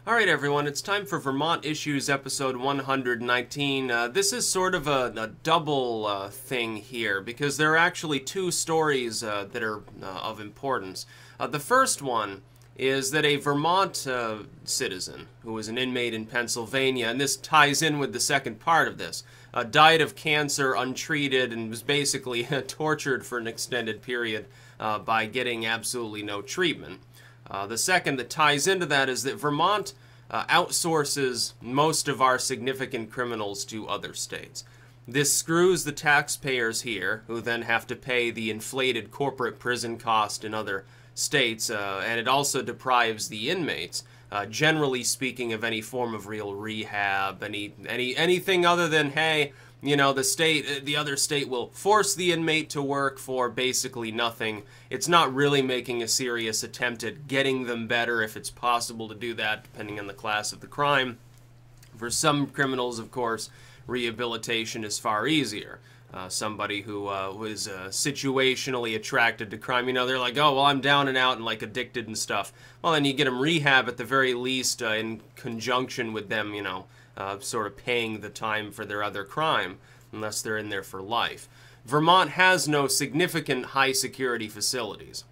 Alright everyone, it's time for Vermont Issues episode 119. This is sort of a double thing here, because there are actually two stories that are of importance. The first one is that a Vermont citizen, who was an inmate in Pennsylvania, and this ties in with the second part of this, died of cancer untreated and was basically tortured for an extended period by getting absolutely no treatment. The second that ties into that is that Vermont outsources most of our significant criminals to other states. This screws the taxpayers here, who then have to pay the inflated corporate prison cost in other states, and it also deprives the inmates, generally speaking, of any form of real rehab, anything other than, hey, you know, the other state will force the inmate to work for basically nothing. It's not really making a serious attempt at getting them better, if it's possible to do that, depending on the class of the crime. For some criminals, of course, rehabilitation is far easier. Somebody who was situationally attracted to crime, you know, they're like, oh, well, I'm down and out and, like, addicted and stuff. Well, then you get them rehab at the very least in conjunction with them, you know, sort of paying the time for their other crime, unless they're in there for life. Vermont has no significant high security facilities.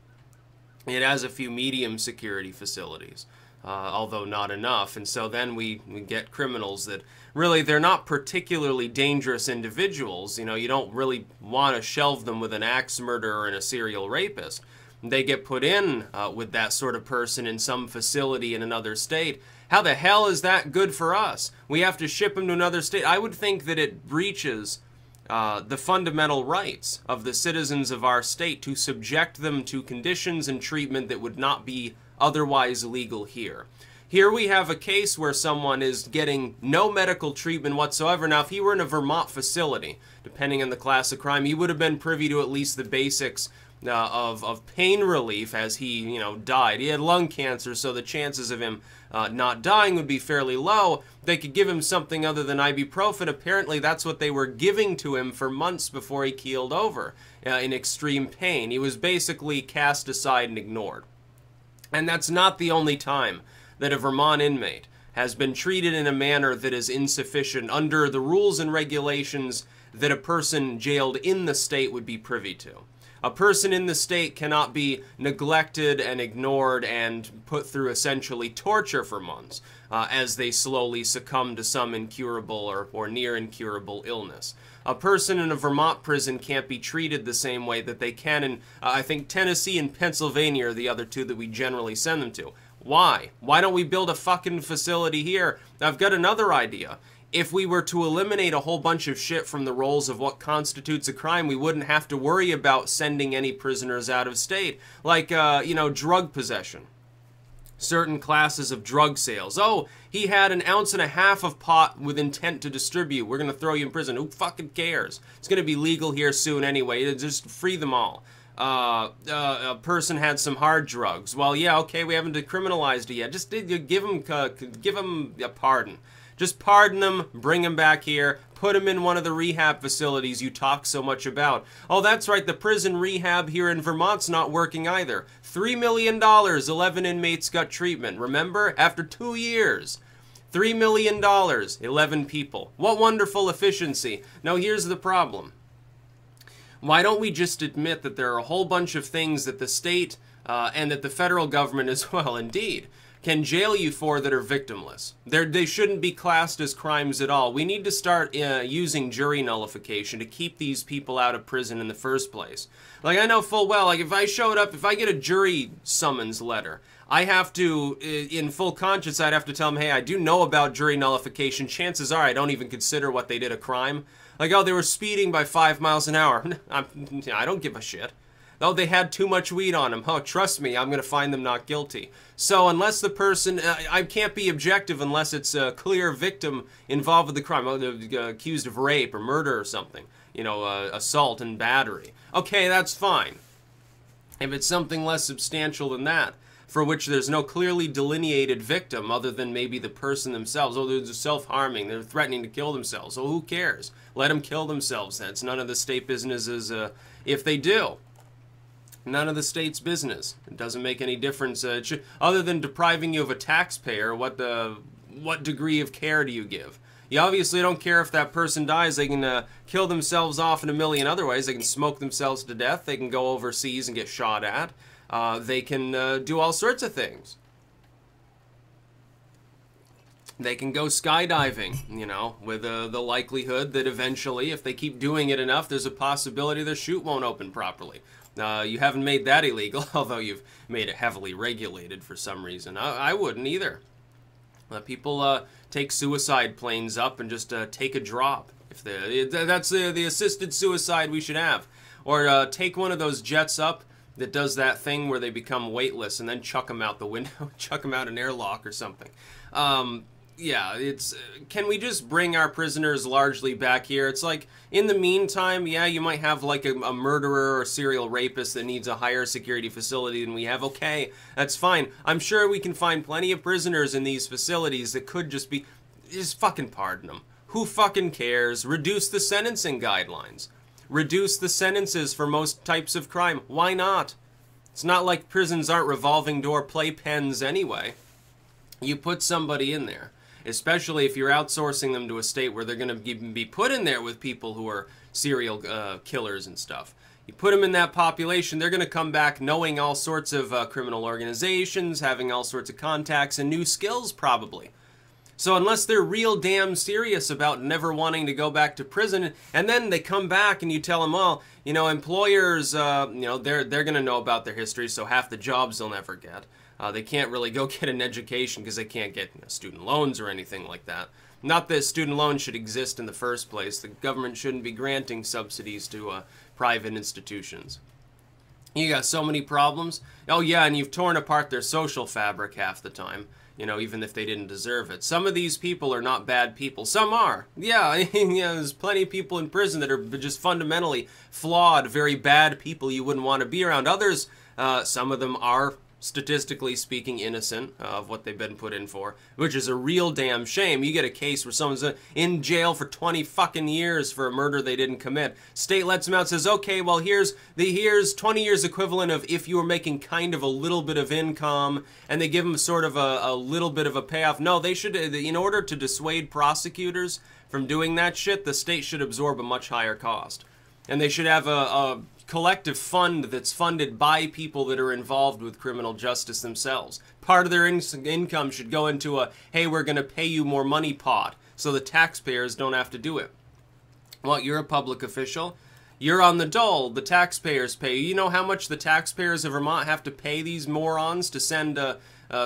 It has a few medium security facilities, although not enough. And so then we get criminals that really, they're not particularly dangerous individuals. You know, you don't really want to shelve them with an axe murderer and a serial rapist. They get put in with that sort of person in some facility in another state. How the hell is that good for us? We have to ship them to another state. I would think that it breaches the fundamental rights of the citizens of our state to subject them to conditions and treatment that would not be otherwise legal here. Here we have a case where someone is getting no medical treatment whatsoever. Now, if he were in a Vermont facility, depending on the class of crime, he would have been privy to at least the basics of pain relief as he, you know, died. He had lung cancer, so the chances of him not dying would be fairly low. They could give him something other than ibuprofen. Apparently, that's what they were giving to him for months before he keeled over in extreme pain. He was basically cast aside and ignored. And that's not the only time that a Vermont inmate has been treated in a manner that is insufficient under the rules and regulations that a person jailed in the state would be privy to. A person in the state cannot be neglected and ignored and put through essentially torture for months as they slowly succumb to some incurable or near incurable illness. A person in a Vermont prison can't be treated the same way that they can in, I think, Tennessee and Pennsylvania are the other two that we generally send them to. Why? Why don't we build a fucking facility here? I've got another idea. If we were to eliminate a whole bunch of shit from the roles of what constitutes a crime, we wouldn't have to worry about sending any prisoners out of state. Like, you know, drug possession. Certain classes of drug sales. Oh, he had 1.5 ounces of pot with intent to distribute. We're going to throw you in prison. Who fucking cares? It's going to be legal here soon anyway. Just free them all. A person had some hard drugs. Well, yeah, okay, we haven't decriminalized it yet. Just give them a pardon. Just pardon them, bring them back here, put them in one of the rehab facilities you talk so much about. Oh, that's right, the prison rehab here in Vermont's not working either. $3 million, 11 inmates got treatment. Remember? After 2 years. $3 million, 11 people. What wonderful efficiency. Now, here's the problem. Why don't we just admit that there are a whole bunch of things that the state and that the federal government as well, indeed, can jail you for that are victimless. They shouldn't be classed as crimes at all. We need to start using jury nullification to keep these people out of prison in the first place. Like, I know full well, like, if I showed up, if I get a jury summons letter, I have to, in full conscience, I'd have to tell them, hey, I do know about jury nullification. Chances are I don't even consider what they did a crime. Like, oh, they were speeding by 5 miles an hour. I don't give a shit. Oh, they had too much weed on them. Oh, trust me, I'm going to find them not guilty. So unless the person, I can't be objective unless it's a clear victim involved with the crime, accused of rape or murder or something. You know, assault and battery. Okay, that's fine. If it's something less substantial than that, for which there's no clearly delineated victim other than maybe the person themselves. Oh, they're self-harming. They're threatening to kill themselves. Oh, who cares? Let them kill themselves then. It's none of the state businesses if they do. None of the state's business. It doesn't make any difference. Other than depriving you of a taxpayer, what degree of care do you give? You obviously don't care if that person dies. They can kill themselves off in a million other ways. They can smoke themselves to death. They can go overseas and get shot at. They can do all sorts of things. They can go skydiving, you know, with the likelihood that eventually, if they keep doing it enough, there's a possibility their chute won't open properly. You haven't made that illegal, although you've made it heavily regulated for some reason. I wouldn't either. People take suicide planes up and just take a drop. That's the assisted suicide we should have. Or take one of those jets up that does that thing where they become weightless and then chuck them out the window, chuck them out an airlock or something. Yeah, can we just bring our prisoners largely back here? It's like, in the meantime, yeah, you might have like a murderer or serial rapist that needs a higher security facility than we have. Okay, that's fine. I'm sure we can find plenty of prisoners in these facilities that could just fucking pardon them. Who fucking cares? Reduce the sentencing guidelines. Reduce the sentences for most types of crime. Why not? It's not like prisons aren't revolving door playpens anyway. You put somebody in there, especially if you're outsourcing them to a state where they're going to be put in there with people who are serial killers and stuff. You put them in that population, they're going to come back knowing all sorts of criminal organizations, having all sorts of contacts and new skills probably. So unless they're real damn serious about never wanting to go back to prison, and then they come back and you tell them, well, you know, employers, you know, they're going to know about their history, so half the jobs they'll never get. They can't really go get an education because they can't get, you know, student loans or anything like that. Not that student loans should exist in the first place. The government shouldn't be granting subsidies to private institutions. You got so many problems. Oh yeah, and you've torn apart their social fabric half the time. You know, even if they didn't deserve it. Some of these people are not bad people. Some are. Yeah, yeah, there's plenty of people in prison that are just fundamentally flawed, very bad people you wouldn't want to be around. Others, some of them are, statistically speaking, innocent of what they've been put in for, which is a real damn shame. You get a case where someone's in jail for 20 fucking years for a murder they didn't commit. State lets them out, says, okay, well, here's 20 years equivalent of if you were making kind of a little bit of income, and they give them sort of a little bit of a payoff. No, they should, in order to dissuade prosecutors from doing that shit, the state should absorb a much higher cost. And they should have a collective fund that's funded by people that are involved with criminal justice themselves. Part of their income should go into a, hey, we're going to pay you more money pot, so the taxpayers don't have to do it. Well, you're a public official. You're on the dole. The taxpayers pay. You know how much the taxpayers of Vermont have to pay these morons to send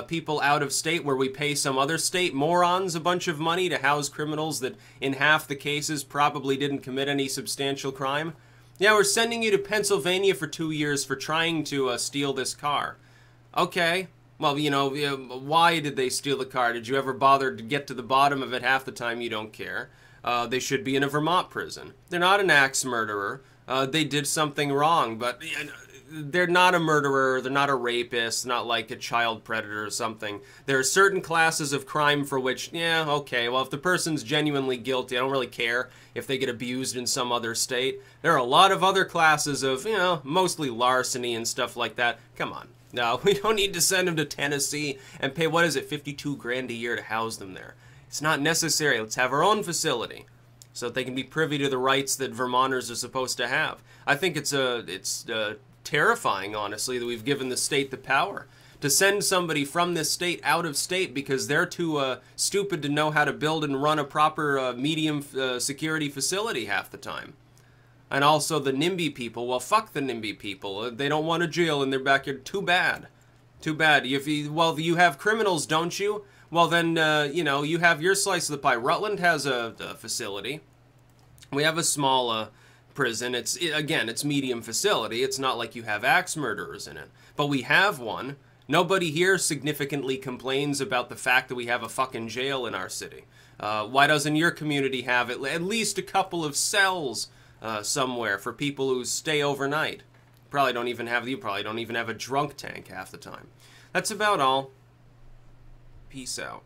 people out of state where we pay some other state morons a bunch of money to house criminals that in half the cases probably didn't commit any substantial crime? Yeah, we're sending you to Pennsylvania for 2 years for trying to steal this car. Okay, well, you know, why did they steal the car? Did you ever bother to get to the bottom of it? Half the time you don't care. They should be in a Vermont prison. They're not an axe murderer. They did something wrong, but they're not a murderer. They're not a rapist, not like a child predator or something. There are certain classes of crime for which, yeah, okay, well, if the person's genuinely guilty, I don't really care if they get abused in some other state. There are a lot of other classes of, you know, mostly larceny and stuff like that. Come on. No, we don't need to send them to Tennessee and pay, what is it, 52 grand a year to house them there. It's not necessary. Let's have our own facility so that they can be privy to the rights that Vermonters are supposed to have. I think it's terrifying, honestly, that we've given the state the power to send somebody from this state out of state because they're too stupid to know how to build and run a proper medium security facility half the time. And also the NIMBY people, well, fuck the NIMBY people. They don't want a jail in their backyard. Too bad. Too bad. Well, you have criminals, don't you? Well, then, you know, you have your slice of the pie. Rutland has a facility. We have a small prison. Again, it's medium facility. It's not like you have axe murderers in it. But we have one. Nobody here significantly complains about the fact that we have a fucking jail in our city. Why doesn't your community have at least a couple of cells somewhere for people who stay overnight? You probably don't even have a drunk tank half the time. That's about all. Peace out.